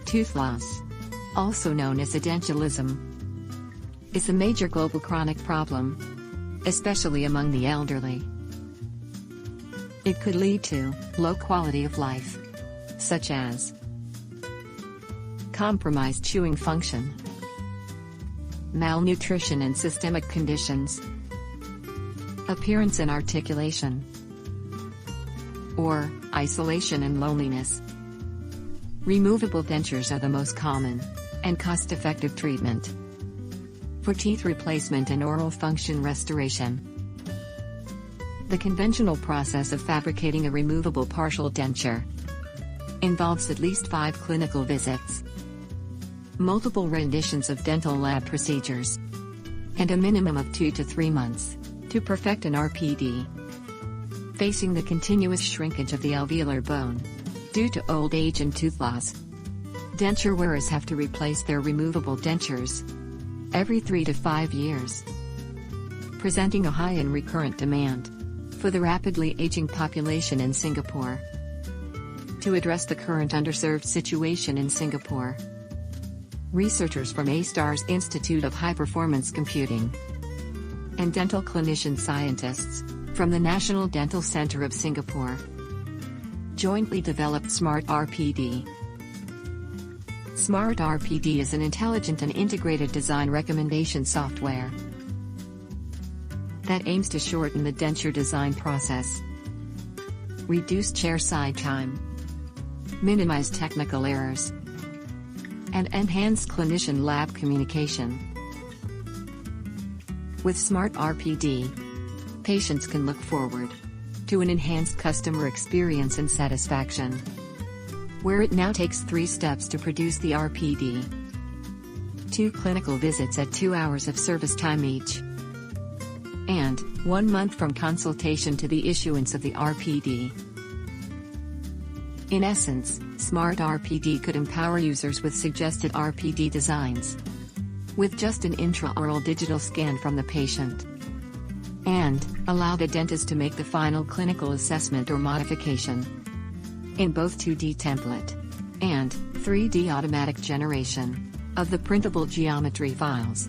Tooth loss, also known as edentulism, is a major global chronic problem, especially among the elderly. It could lead to low quality of life, such as compromised chewing function, malnutrition and systemic conditions, appearance and articulation, or isolation and loneliness. Removable dentures are the most common and cost-effective treatment for teeth replacement and oral function restoration. The conventional process of fabricating a removable partial denture involves at least 5 clinical visits, multiple renditions of dental lab procedures, and a minimum of 2 to 3 months to perfect an RPD. Facing the continuous shrinkage of the alveolar bone due to old age and tooth loss, denture wearers have to replace their removable dentures every 3 to 5 years, presenting a high and recurrent demand for the rapidly aging population in Singapore. To address the current underserved situation in Singapore, researchers from A-STAR's Institute of High Performance Computing and dental clinician scientists from the National Dental Centre of Singapore jointly developed SMART RPD. SMART RPD is an intelligent and integrated design recommendation software that aims to shorten the denture design process, reduce chairside time, minimize technical errors, and enhance clinician-lab communication. With SMART RPD, patients can look forward to an enhanced customer experience and satisfaction, where it now takes 3 steps to produce the RPD: 2 clinical visits at 2 hours of service time each, and 1 month from consultation to the issuance of the RPD. In essence, SMART RPD could empower users with suggested RPD designs with just an intraoral digital scan from the patient, and allow the dentist to make the final clinical assessment or modification in both 2D template and 3D automatic generation of the printable geometry files.